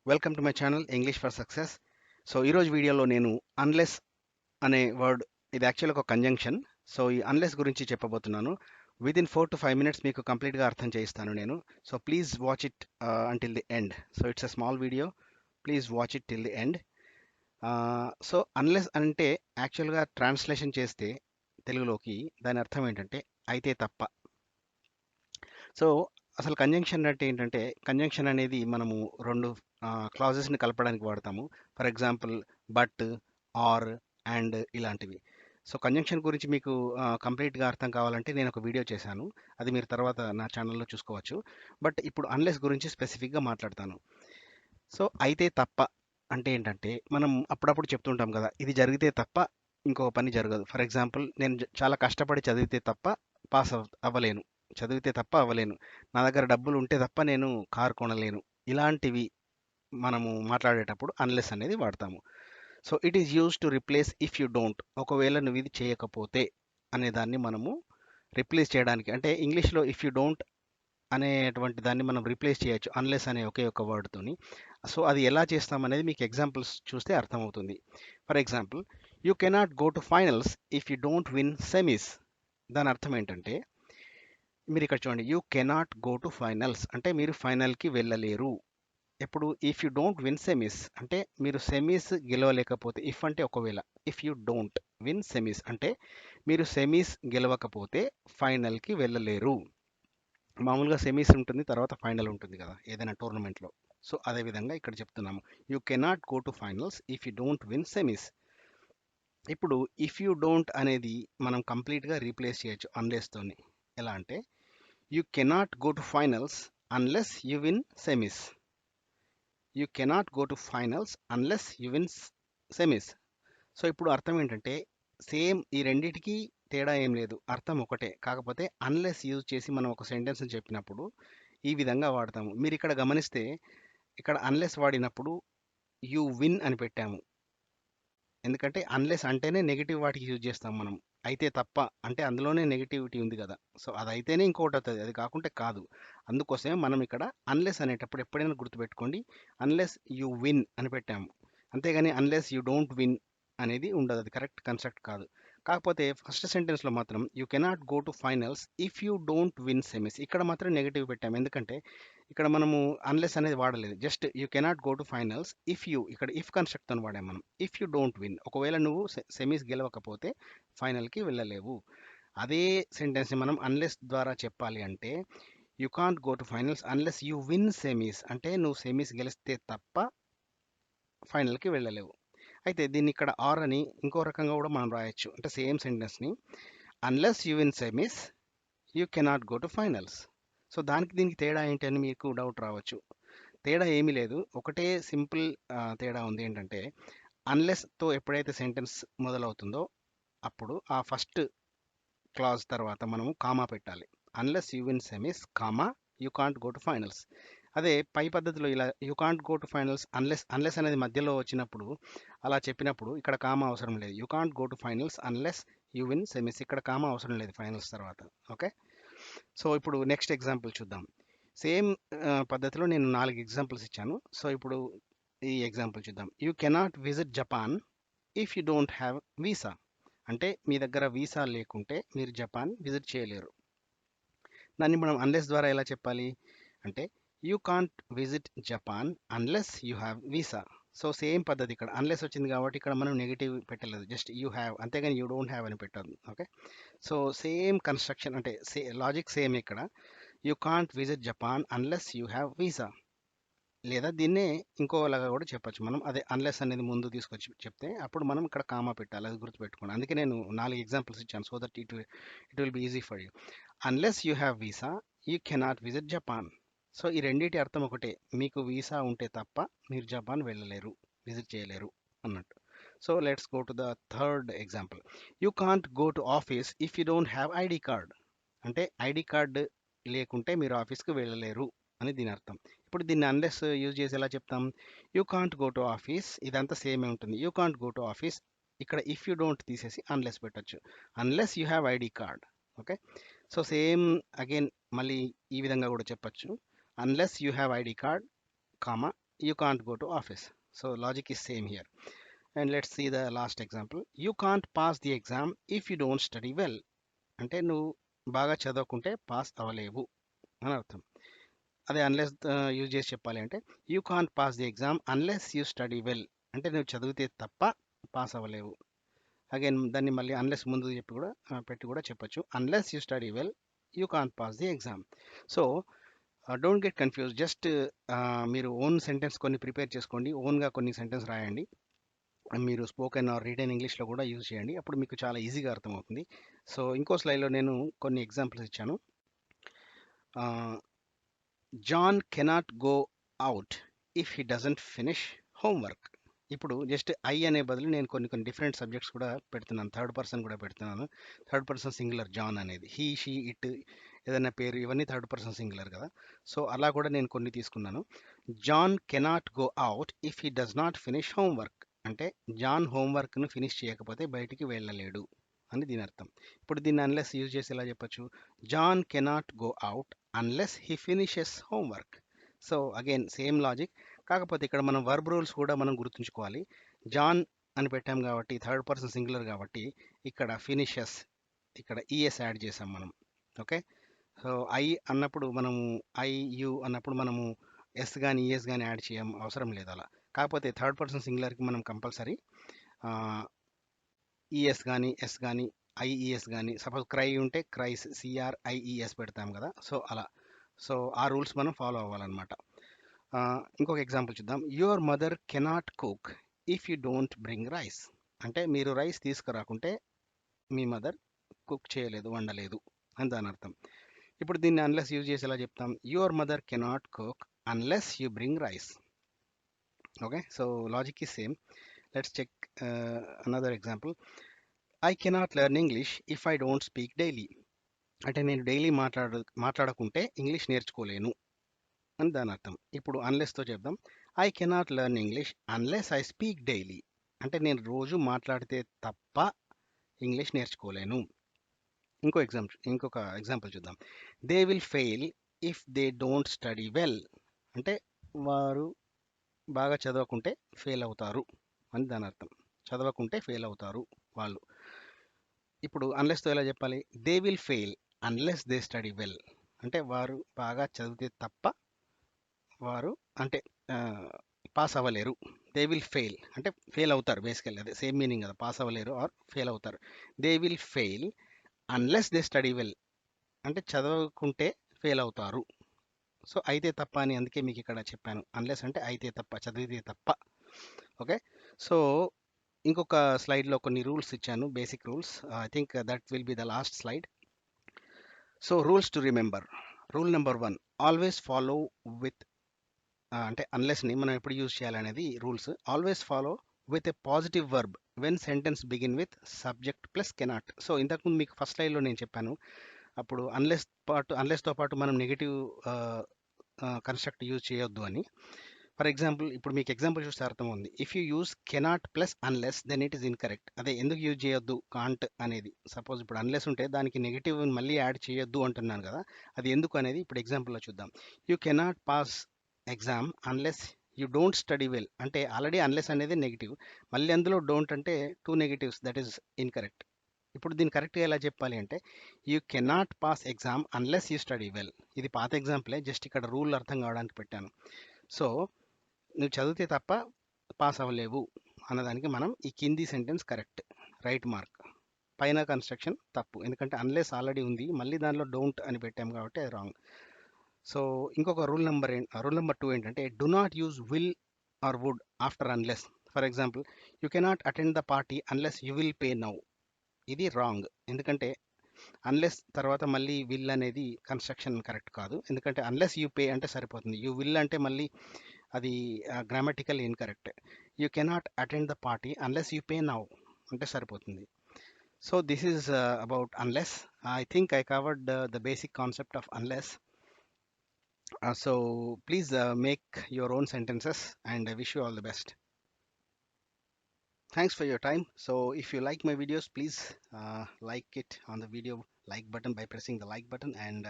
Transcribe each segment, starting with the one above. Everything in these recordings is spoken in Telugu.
Welcome to my channel English for success. So ఈరోజు వీడియోలో నేను అన్లెస్ అనే వర్డ్, ఇది యాక్చువల్ ఒక కంజంక్షన్. సో ఈ అన్లెస్ గురించి చెప్పబోతున్నాను. విదిన్ 4 to 5 minutes మీకు కంప్లీట్గా అర్థం చేయిస్తాను నేను. So please watch it until the end. So it's a small video, please watch it till the end. So unless అంటే యాక్చువల్గా ట్రాన్స్లేషన్ చేస్తే తెలుగులోకి దాని అర్థం ఏంటంటే అయితే తప్ప. సో అసలు కంజంక్షన్ అంటే ఏంటంటే, కంజంక్షన్ అనేది మనము రెండు క్లాజెస్ని కలపడానికి వాడతాము. For example but, or, and ఇలాంటివి. సో కంజంక్షన్ గురించి మీకు కంప్లీట్గా అర్థం కావాలంటే నేను ఒక వీడియో చేశాను, అది మీరు తర్వాత నా ఛానల్లో చూసుకోవచ్చు. బట్ ఇప్పుడు అన్లెస్ గురించి స్పెసిఫిక్గా మాట్లాడతాను. సో అయితే తప్ప అంటే ఏంటంటే, మనం అప్పుడప్పుడు చెప్తుంటాం కదా, ఇది జరిగితే తప్ప ఇంకో పని జరగదు. ఫర్ ఎగ్జాంపుల్, నేను చాలా కష్టపడి చదివితే తప్ప పాస్ అవ్వలేను, చదివితే తప్ప అవ్వలేను, నా దగ్గర డబ్బులు ఉంటే తప్ప నేను కారు కొనలేను. ఇలాంటివి మనము మాట్లాడేటప్పుడు అన్లెస్ అనేది వాడతాము. So it is use to replace if you don't, ఒకవేళ నువ్వు ఇది చేయకపోతే అనే దాన్ని మనము రిప్లేస్ చేయడానికి, అంటే ఇంగ్లీష్లో ఇఫ్ యూ డోంట్ అనేటువంటి దాన్ని మనం రీప్లేస్ చేయొచ్చు అన్లెస్ అనే ఒకే ఒక వర్డ్తోని. సో అది ఎలా చేస్తామనేది మీకు ఎగ్జాంపుల్స్ చూస్తే అర్థమవుతుంది. For example, you cannot go to finals if you don't win semis. దాని అర్థం ఏంటంటే, మీరు ఇక్కడ చూడండి, you cannot go to finals అంటే మీరు ఫైనల్కి వెళ్ళలేరు. ఎప్పుడు? If you don't win semis అంటే మీరు సెమీస్ గెలవలేకపోతే. ఇఫ్ అంటే ఒకవేళ, if you don't win semis అంటే మీరు సెమీస్ గెలవకపోతే ఫైనల్కి వెళ్ళలేరు. మామూలుగా సెమీస్ ఉంటుంది, తర్వాత ఫైనల్ ఉంటుంది కదా ఏదైనా టోర్నమెంట్లో. సో అదేవిధంగా ఇక్కడ చెప్తున్నాము, you cannot go to finals if you don't win semis. ఇప్పుడు ఇఫ్ యూ డోంట్ అనేది మనం కంప్లీట్గా రీప్లేస్ చేయొచ్చు అన్లెస్తోని. ఎలా అంటే, you cannot go to finals unless you win semis. You cannot go to finals unless you win semis. So ఇప్పుడు అర్థం ఏంటంటే, సేమ్ ఈ రెండిటికి తేడా ఏం లేదు, అర్థం ఒకటే. కాకపోతే అన్లెస్ యూజ్ చేసి మనం ఒక సెంటెన్స్ చెప్పినప్పుడు ఈ విధంగా వాడతాము. మీరు ఇక్కడ గమనిస్తే, ఇక్కడ అన్లెస్ వాడినప్పుడు యూ విన్ అని పెట్టాము. ఎందుకంటే అన్లెస్ అంటేనే నెగిటివ్ వాటికి యూజ్ చేస్తాం మనం. అయితే తప్ప అంటే అందులోనే నెగిటివిటీ ఉంది కదా, సో అది అయితేనే ఇంకోటి అవుతుంది, అది కాకుంటే కాదు. అందుకోసమే మనం ఇక్కడ అన్లెస్ అనేటప్పుడు ఎప్పుడైనా గుర్తుపెట్టుకోండి, అన్లెస్ యూ విన్ అని పెట్టాము. అంతేగాని అన్లెస్ యూ డోంట్ విన్ అనేది ఉండదు, అది కరెక్ట్ కన్స్ట్రక్ట్ కాదు. కాకపోతే ఫస్ట్ సెంటెన్స్లో మాత్రం you cannot go to finals if you don't win semis, ఇక్కడ మాత్రం నెగిటివ్ పెట్టాము. ఎందుకంటే ఇక్కడ మనము అన్లెస్ అనేది వాడలేదు, just you cannot go to finals if you, ఇక్కడ ఇఫ్ కన్స్ట్రక్ట్ అని వాడాము మనం. ఇఫ్ యూ డోంట్ విన్, ఒకవేళ నువ్వు సెమీస్ గెలవకపోతే ఫైనల్కి వెళ్ళలేవు. అదే సెంటెన్స్ని మనం అన్లెస్ ద్వారా చెప్పాలి అంటే, you can't go to finals unless you win semis అంటే నువ్వు సెమీస్ గెలిస్తే తప్ప ఫైనల్కి వెళ్ళలేవు. అయితే దీన్ని ఇక్కడ ఆర్ అని ఇంకో రకంగా కూడా మనం రాయొచ్చు, అంటే సేమ్ సెంటెన్స్ని, unless you win semis you cannot go to finals. So దానికి దీనికి తేడా ఏంటి అని మీకు డౌట్ రావచ్చు. తేడా ఏమీ లేదు, ఒకటే సింపుల్ తేడా ఉంది. ఏంటంటే, అన్లెస్తో ఎప్పుడైతే సెంటెన్స్ మొదలవుతుందో అప్పుడు ఆ ఫస్ట్ క్లాజ్ తర్వాత మనము కామా పెట్టాలి. Unless you win semis comma you can't go to finals. అదే పై పద్ధతిలో ఇలా you can't go to finals unless, unless అనేది మధ్యలో వచ్చినప్పుడు అలా చెప్పినప్పుడు ఇక్కడ కామా అవసరం లేదు. You can't go to finals unless you win semis, ఇక్కడ కామా అవసరం లేదు ఫైనల్స్ తర్వాత. ఓకే, సో ఇప్పుడు నెక్స్ట్ ఎగ్జాంపుల్ చూద్దాం. సేమ్ పద్ధతిలో నేను 4 ఎగ్జాంపుల్స్ ఇచ్చాను. సో ఇప్పుడు ఈ ఎగ్జాంపుల్ చూద్దాం. You cannot visit Japan if you don't have visa అంటే మీ దగ్గర వీసా లేకుంటే మీరు జపాన్ విజిట్ చేయలేరు. దాన్ని మనం అన్లెస్ ద్వారా ఎలా చెప్పాలి అంటే, you can't visit Japan unless you have visa. So same పద్ధతి, ఇక్కడ అన్లెస్ వచ్చింది కాబట్టి ఇక్కడ మనం నెగిటివ్ పెట్టలేదు, జస్ట్ యూ హ్యావ్, అంతేగాని యూ డోంట్ హ్యావ్ అని పెట్టాలి. ఓకే, సో సేమ్ కన్స్ట్రక్షన్, అంటే లాజిక్ సేమ్ ఇక్కడ. You can't visit Japan unless you have visa. లేదా దీన్నే ఇంకోలాగా కూడా చెప్పొచ్చు మనం, అదే అన్లెస్ అనేది ముందు తీసుకొచ్చి చెప్తే అప్పుడు మనం ఇక్కడ కామా పెట్టాలి, అది గుర్తుపెట్టుకోండి. అందుకే నేను 4 ఎగ్జాంపుల్స్ ఇచ్చాను, so that it will be easy for you. Unless you have visa you cannot visit Japan. So ఈ రెండింటి అర్థం ఒకటే, మీకు వీసా ఉంటే తప్ప మీరు జపాన్ వెళ్ళలేరు, విజిట్ చేయలేరు అన్నట్టు. So let's go to the third example. You can't go to office if you don't have ID card అంటే ఐడి కార్డు లేకుంటే మీరు ఆఫీస్కి వెళ్ళలేరు అని దీని అర్థం. ఇప్పుడు దీన్ని అన్లెస్ యూజ్ చేసి ఎలా చెప్తాం? You can't go to office, ఇదంతా సేమే ఉంటుంది. You can't go to office, ఇక్కడ ఇఫ్ యూ డోంట్ తీసేసి అన్లెస్ పెట్టచ్చు, unless you have ID card. Okay, so same again మళ్ళీ ఈ విధంగా కూడా చెప్పచ్చు, unless you have ID card comma you can't go to office. So logic is same here. And let's see the last example. You can't pass the exam if you don't study well. అంటే నువ్వు బాగా చదవకుంటే పాస్ అవ్వలేవు అని అర్థం. అదే అన్లెస్ యూజ్ చేసి చెప్పాలి అంటే you can't pass the exam unless you study well. అంటే నువ్వు చదివితే తప్ప పాస్ అవ్వలేవు. అగైన్ దాన్ని మళ్ళీ అన్లెస్ ముందు చెప్పి కూడా పెట్టి కూడా చెప్పొచ్చు. Unless you study well you can't pass the exam. So don't get confuse. Just మీరు ఓన్ సెంటెన్స్ కొన్ని ప్రిపేర్ చేసుకోండి, ఓన్గా కొన్ని సెంటెన్స్ రాయండి. మీరు స్పోకెన్ ఆర్ రీడెన్ ఇంగ్లీష్లో కూడా యూజ్ చేయండి, అప్పుడు మీకు చాలా ఈజీగా అర్థమవుతుంది. సో ఇంకో స్లైడ్లో నేను కొన్ని ఎగ్జాంపుల్స్ ఇచ్చాను. John cannot go out if he doesn't finish homework. ఇప్పుడు జస్ట్ ఐ అనే బదులు నేను కొన్ని డిఫరెంట్ సబ్జెక్ట్స్ కూడా పెడుతున్నాను, థర్డ్ పర్సన్ కూడా పెడుతున్నాను. థర్డ్ పర్సన్ సింగులర్ జాన్ అనేది, హీ షీ ఇట్ ఏదైనా పేరు ఇవన్నీ థర్డ్ పర్సన్ సింగులర్ కదా. సో అలా కూడా నేను కొన్ని తీసుకున్నాను. John cannot go out if he does not finish homework. అంటే జాన్ హోంవర్క్ను ఫినిష్ చేయకపోతే బయటికి వెళ్ళలేడు అని దీని అర్థం. ఇప్పుడు దీన్ని అన్లెస్ యూజ్ చేసి ఎలా చెప్పొచ్చు? John cannot go out unless he finishes homework. So again same logic, కాకపోతే ఇక్కడ మనం వర్బ్ రూల్స్ కూడా మనం గుర్తుంచుకోవాలి. జాన్ అని పెట్టాం కాబట్టి థర్డ్ పర్సన్ సింగులర్ కాబట్టి ఇక్కడ ఫినిషెస్, ఇక్కడ ఈఎస్ యాడ్ చేసాం మనం. ఓకే, సో ఐ అన్నప్పుడు మనము ఐ యు అన్నప్పుడు మనము ఎస్ కానీ ఈఎస్ కానీ యాడ్ చేయం, అవసరం లేదు అలా. కాకపోతే థర్డ్ పర్సన్ సింగులర్కి మనం కంపల్సరీ ఈఎస్ కానీ ఎస్ కానీ ఐఈఎస్ కానీ, సపోజ్ క్రై ఉంటే క్రైస్ సిఆర్ఐఈఎస్ పెడతాం కదా. సో అలా, సో ఆ రూల్స్ మనం ఫాలో అవ్వాలన్నమాట. ఇంకొక ఎగ్జాంపుల్ చూద్దాం. Your mother cannot cook if you don't bring rice. అంటే మీరు రైస్ తీసుకురాకుంటే మీ మదర్ కుక్ చేయలేదు, వండలేదు అని దాని అర్థం. ఇప్పుడు దీన్ని అన్లెస్ యూజ్ చేసి ఎలా చెప్తాం? Your mother cannot cook unless you bring rice. Okay, so logic is same. Let's check another example. I cannot learn English if I don't speak daily. అంటే నేను డైలీ మాట్లాడకుంటే ఇంగ్లీష్ నేర్చుకోలేను అని దాని అర్థం. ఇప్పుడు అన్లెస్తో చెప్దాం. I cannot learn English unless I speak daily. అంటే నేను రోజు మాట్లాడితే తప్ప ఇంగ్లీష్ నేర్చుకోలేను. ఇంకొక ఎగ్జాంపుల్ చూద్దాం. They will fail if they don't study well. అంటే వారు బాగా చదవకుంటే ఫెయిల్ అవుతారు అని దాని అర్థం. చదవకుంటే ఫెయిల్ అవుతారు వాళ్ళు. ఇప్పుడు అన్లెస్తో ఎలా చెప్పాలి? They will fail unless they study well. అంటే వారు బాగా చదివితే తప్ప వారు అంటే పాస్ అవ్వలేరు. దే విల్ ఫెయిల్ అంటే ఫెయిల్ అవుతారు, బేసికల్లీ అదే సేమ్ మీనింగ్ కదా, పాస్ అవ్వలేరు ఆర్ ఫెయిల్ అవుతారు. They will fail unless they study well అంటే చదవకుంటే ఫెయిల్ అవుతారు. సో అయితే తప్ప అని అందుకే మీకు ఇక్కడ చెప్పాను. అన్లెస్ అంటే అయితే తప్ప, చదివితే తప్ప. ఓకే, సో ఇంకొక స్లైడ్లో కొన్ని రూల్స్ ఇచ్చాను, basic rules. I think that will be the last slide. So rules to remember. Rule number 1, always follow with, అంటే అన్లెస్ని మనం ఎప్పుడు యూజ్ చేయాలనేది rules. Always follow with a positive verb when sentence begin with subject plus cannot. So ఇంతకుముందు మీకు ఫస్ట్ స్లైడ్లో నేను చెప్పాను, అప్పుడు అన్లెస్తో పాటు మనం నెగిటివ్ కన్స్ట్రక్ట్ యూజ్ చేయొద్దు అని. ఫర్ ఎగ్జాంపుల్ ఇప్పుడు మీకు ఎగ్జాంపుల్ చూస్తే అర్థం ఉంది. If you use cannot plus unless then it is incorrect. అదే ఎందుకు యూజ్ చేయొద్దు కాంట్ అనేది. సపోజ్ ఇప్పుడు అన్లెస్ ఉంటే దానికి నెగిటివ్ మళ్ళీ యాడ్ చేయొద్దు అంటున్నాను కదా, అది ఎందుకు అనేది ఇప్పుడు ఎగ్జాంపుల్లో చూద్దాం. You cannot pass exam unless you don't study well. అంటే ఆల్రెడీ అన్లెస్ అనేది నెగిటివ్, మళ్ళీ అందులో డోంట్ అంటే 2 negatives, దట్ ఈస్ ఇన్కరెక్ట్. ఇప్పుడు దీన్ని కరెక్ట్గా ఎలా చెప్పాలి అంటే you cannot pass exam unless you study well. ఇది పాత ఎగ్జాంపులే, జస్ట్ ఇక్కడ రూల్ అర్థం కావడానికి పెట్టాను. సో నువ్వు చదివితే తప్ప పాస్ అవ్వలేవు అన్నదానికి మనం ఈ కింది సెంటెన్స్ కరెక్ట్, రైట్ మార్క్. పైన కన్స్ట్రక్షన్ తప్పు, ఎందుకంటే అన్లెస్ ఆల్రెడీ ఉంది, మళ్ళీ దానిలో డోంట్ అని పెట్టాం కాబట్టి అది రాంగ్. సో ఇంకొక రూల్ నెంబర్ 2 ఏంటంటే do not use will or would after unless. For example, you cannot attend the party unless you will pay now. ఇది రాంగ్, ఎందుకంటే అన్లెస్ తర్వాత మళ్ళీ విల్ అనేది కన్స్ట్రక్షన్ కరెక్ట్ కాదు. ఎందుకంటే అన్లెస్ యూ పే అంటే సరిపోతుంది, యూ విల్ అంటే మళ్ళీ అది grammatical incorrect. You cannot attend the party unless you pay now అంటే సరిపోతుంది. So this is about unless. I think I covered the basic concept of unless. So please make your own sentences and I wish you all the best. Thanks for your time. So if you like my videos, please like it on the video like button by pressing the like button, and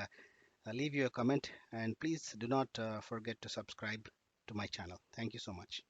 leave your comment, and please do not forget to subscribe. to my channel. Thank you so much.